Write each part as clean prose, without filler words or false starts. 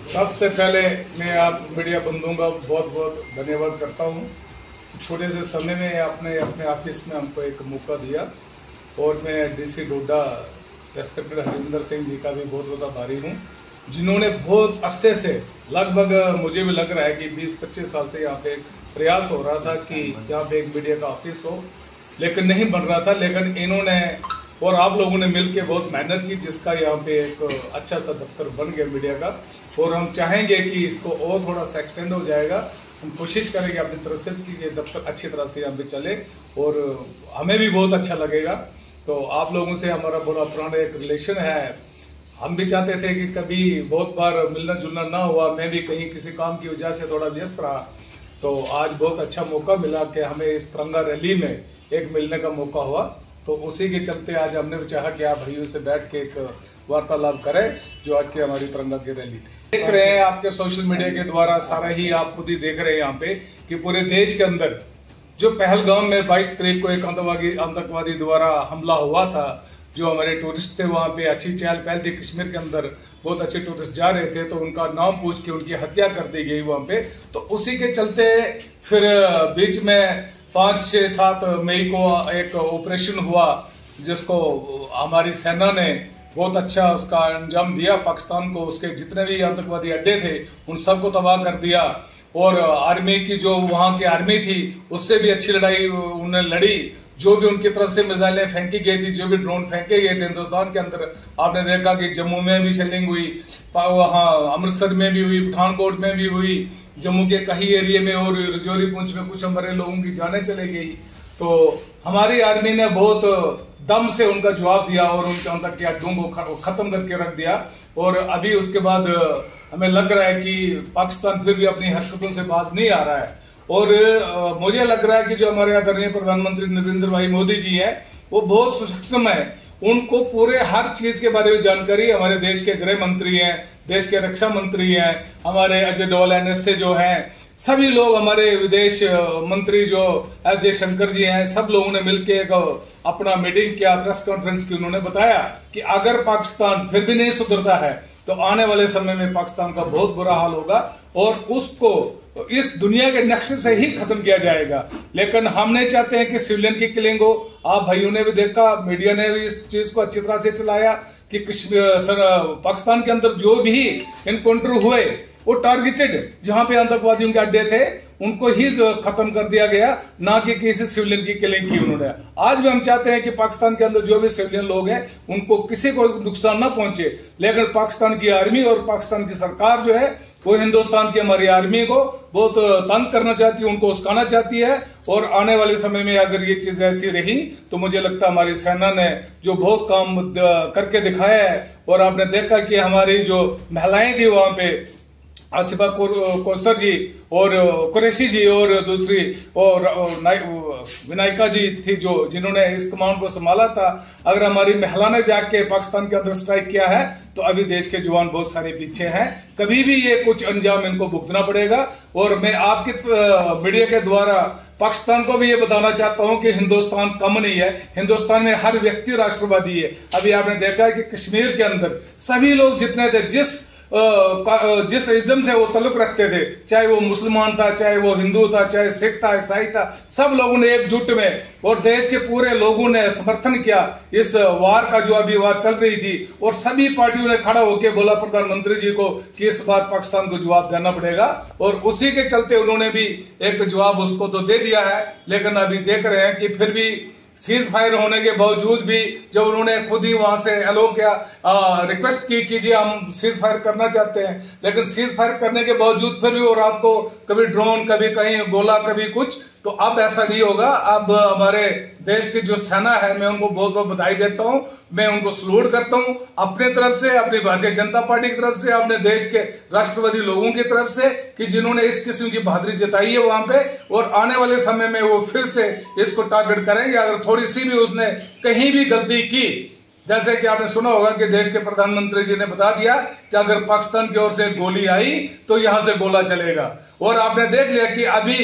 सबसे पहले मैं आप मीडिया बंधुओं का बहुत बहुत धन्यवाद करता हूँ। छोटे से समय में आपने अपने ऑफिस में हमको एक मौका दिया और मैं डीसी डोडा रेस्पेक्टेड हरिंदर सिंह जी का भी बहुत बहुत आभारी हूँ, जिन्होंने बहुत अरसे से लगभग मुझे भी लग रहा है कि 20-25 साल से यहाँ पे प्रयास हो रहा था कि यहाँ पे एक मीडिया का ऑफिस हो, लेकिन नहीं बन रहा था। लेकिन इन्होंने और आप लोगों ने मिलकर बहुत मेहनत की, जिसका यहाँ पे एक अच्छा सा दफ्तर बन गया मीडिया का। और हम चाहेंगे कि इसको और थोड़ा सा एक्सटेंड हो जाएगा। हम कोशिश करेंगे अपनी तरफ से कि ये दफ्तर अच्छी तरह से यहाँ पे चले और हमें भी बहुत अच्छा लगेगा। तो आप लोगों से हमारा बड़ा पुराना एक रिलेशन है। हम भी चाहते थे कि कभी बहुत बार मिलना जुलना ना हुआ, मैं भी कहीं किसी काम की वजह से थोड़ा व्यस्त रहा, तो आज बहुत अच्छा मौका मिला कि हमें इस तिरंगा रैली में एक मिलने का मौका हुआ। तो उसी के चलते आज हमने चाहा कि आप भाइयों से बैठ के एक वार्तालाप करें, जो आज की हमारी तिरंगा की रैली थी। देख रहे हैं आपके सोशल मीडिया के द्वारा, सारा ही आप खुद ही देख रहे हैं यहाँ पे कि पूरे देश के अंदर जो पहलगाम में 22 तारीख को एक आतंकवादी द्वारा हमला हुआ था, जो हमारे टूरिस्ट थे वहां पे अच्छी चहल पहल थी। कश्मीर के अंदर बहुत अच्छे टूरिस्ट जा रहे थे, तो उनका नाम पूछ के उनकी हत्या कर दी गई वहां पे। तो उसी के चलते फिर बीच में 5-6-7 मई को एक ऑपरेशन हुआ, जिसको हमारी सेना ने बहुत अच्छा उसका अंजाम दिया। पाकिस्तान को उसके जितने भी आतंकवादी अड्डे थे उन सबको तबाह कर दिया। और आर्मी की जो वहां की आर्मी थी उससे भी अच्छी लड़ाई उन्हें लड़ी। जो भी उनकी तरफ से मिसाइलें फेंकी गई थी, जो भी ड्रोन फेंके गए थे हिंदुस्तान के अंदर, आपने देखा कि जम्मू में भी शेलिंग हुई, वहां अमृतसर में भी हुई, पठानकोट में भी हुई, जम्मू के कई एरिया में और रजौरी पुंछ में कुछ हमारे लोगों की जानें चले गई। तो हमारी आर्मी ने बहुत दम से उनका जवाब दिया और उनके अंदर के अड्डों को खत्म करके रख दिया। और अभी उसके बाद हमें लग रहा है कि पाकिस्तान फिर भी अपनी हरकतों से बाज नहीं आ रहा है। और मुझे लग रहा है कि जो हमारे आदरणीय प्रधानमंत्री नरेंद्र भाई मोदी जी है, वो बहुत सक्षम है। उनको पूरे हर चीज के बारे में जानकारी, हमारे देश के गृह मंत्री हैं, देश के रक्षा मंत्री हैं, हमारे अजय डोवाल NSA जो हैं, सभी लोग, हमारे विदेश मंत्री जो एस जयशंकर जी हैं, सब लोगों ने मिलकर एक अपना मीटिंग किया, प्रेस कॉन्फ्रेंस की। उन्होंने बताया कि अगर पाकिस्तान फिर भी नहीं सुधरता है तो आने वाले समय में पाकिस्तान का बहुत बुरा हाल होगा और उसको इस दुनिया के नक्शे से ही खत्म किया जाएगा। लेकिन हम नहीं चाहते हैं कि सिविलियन की किलिंग हो। आप भाइयों ने भी देखा, मीडिया ने भी इस चीज को अच्छी तरह से चलाया कि पाकिस्तान के अंदर जो भी इनकाउंटर हुए वो टारगेटेड जहां पे आतंकवादियों के अड्डे थे उनको ही खत्म कर दिया गया, ना कि किसी सिविलियन की किलिंग की उन्होंने। आज भी हम चाहते हैं कि पाकिस्तान के अंदर जो भी सिविलियन लोग हैं उनको किसी को नुकसान ना पहुंचे। लेकिन पाकिस्तान की आर्मी और पाकिस्तान की सरकार जो है वो हिंदुस्तान की हमारी आर्मी को बहुत तंग करना चाहती है, उनको उस्काना चाहती है। और आने वाले समय में अगर ये चीज ऐसी रही तो मुझे लगता है हमारी सेना ने जो बहुत काम करके दिखाया है। और आपने देखा कि हमारी जो महिलाएं थी वहां पे, आसिफा कौसर जी और कुरैशी जी और दूसरी और विनायका जी थी जो जिन्होंने इस कमांड को संभाला था। अगर हमारी महिला ने जाके पाकिस्तान के अंदर स्ट्राइक किया है तो अभी देश के जवान बहुत सारे पीछे हैं, कभी भी ये कुछ अंजाम इनको भुगतना पड़ेगा। और मैं आपकी मीडिया के द्वारा पाकिस्तान को भी ये बताना चाहता हूं कि हिंदुस्तान कम नहीं है, हिंदुस्तान में हर व्यक्ति राष्ट्रवादी है। अभी आपने देखा है कि कश्मीर के अंदर सभी लोग जितने थे, जिस इज्म से वो ताल्लुक रखते थे, चाहे वो मुसलमान था, चाहे वो हिंदू था, चाहे सिख था, ईसाई था, सब लोगों ने एकजुट में और देश के पूरे लोगों ने समर्थन किया इस वार का, जो अभी वार चल रही थी। और सभी पार्टियों ने खड़ा होकर बोला प्रधानमंत्री जी को कि इस बार पाकिस्तान को जवाब देना पड़ेगा। और उसी के चलते उन्होंने भी एक जवाब उसको तो दे दिया है। लेकिन अभी देख रहे हैं कि फिर भी सीज फायर होने के बावजूद भी जब उन्होंने खुद ही वहां से अलो किया, रिक्वेस्ट की कीजिए हम सीज फायर करना चाहते हैं, लेकिन सीज फायर करने के बावजूद फिर भी वो रात को कभी ड्रोन, कभी कहीं गोला, कभी कुछ। तो अब ऐसा नहीं होगा। अब हमारे देश की जो सेना है, मैं उनको बहुत बहुत बधाई देता हूं, मैं उनको सलूट करता हूं अपने तरफ से, अपनी भारतीय जनता पार्टी की तरफ से, अपने देश के राष्ट्रवादी लोगों की तरफ से, कि जिन्होंने इस किस्म की बहादुरी जताई है वहां पे। और आने वाले समय में वो फिर से इसको टारगेट करेंगे अगर थोड़ी सी भी उसने कहीं भी गलती की। जैसे कि आपने सुना होगा कि देश के प्रधानमंत्री जी ने बता दिया कि अगर पाकिस्तान की ओर से गोली आई तो यहां से गोला चलेगा। और आपने देख लिया कि अभी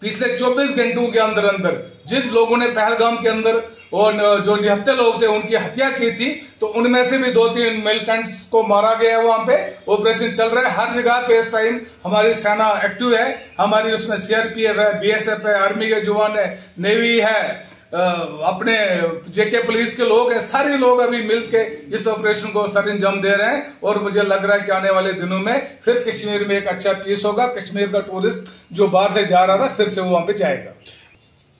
पिछले 24 घंटों के अंदर अंदर जिन लोगों ने पहलगाम के अंदर और जो निहत्थे लोग थे उनकी हत्या की थी, तो उनमें से भी 2-3 मिलिटेंट्स को मारा गया है। वहां पे ऑपरेशन चल रहा है, हर जगह पे इस टाइम हमारी सेना एक्टिव है। हमारी उसमें सीआरपीएफ है, बीएसएफ है, आर्मी के जवान है, नेवी है, अपने जेके पुलिस के लोग हैं, सारे लोग अभी मिलके इस ऑपरेशन को सर अंजाम दे रहे हैं। और मुझे लग रहा है कि आने वाले दिनों में फिर कश्मीर में एक अच्छा पीस होगा। कश्मीर का टूरिस्ट जो बाहर से जा रहा था फिर से वो वहां पे जाएगा।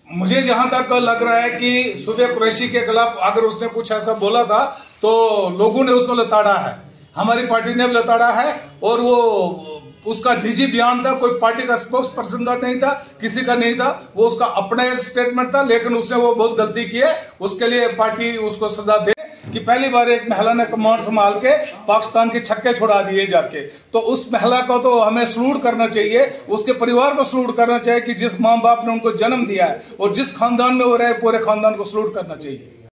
मुझे जहां तक लग रहा है कि सूबे कुरैशी के खिलाफ अगर उसने कुछ ऐसा बोला था तो लोगों ने उसको लताड़ा है, हमारी पार्टी ने भी लताड़ा है। और वो उसका निजी बयान था, कोई पार्टी का स्पोक्स पर्सन का नहीं था, किसी का नहीं था, वो उसका अपना एक स्टेटमेंट था। लेकिन उसने वो बहुत गलती की है, उसके लिए पार्टी उसको सजा दे कि पहली बार एक महिला ने कमांड संभाल के पाकिस्तान के छक्के छुड़ा दिए जाके। तो उस महिला को तो हमें सलूट करना चाहिए, उसके परिवार को सलूट करना चाहिए कि जिस माँ बाप ने उनको जन्म दिया है और जिस खानदान में वो रहे पूरे खानदान को सलूट करना चाहिए।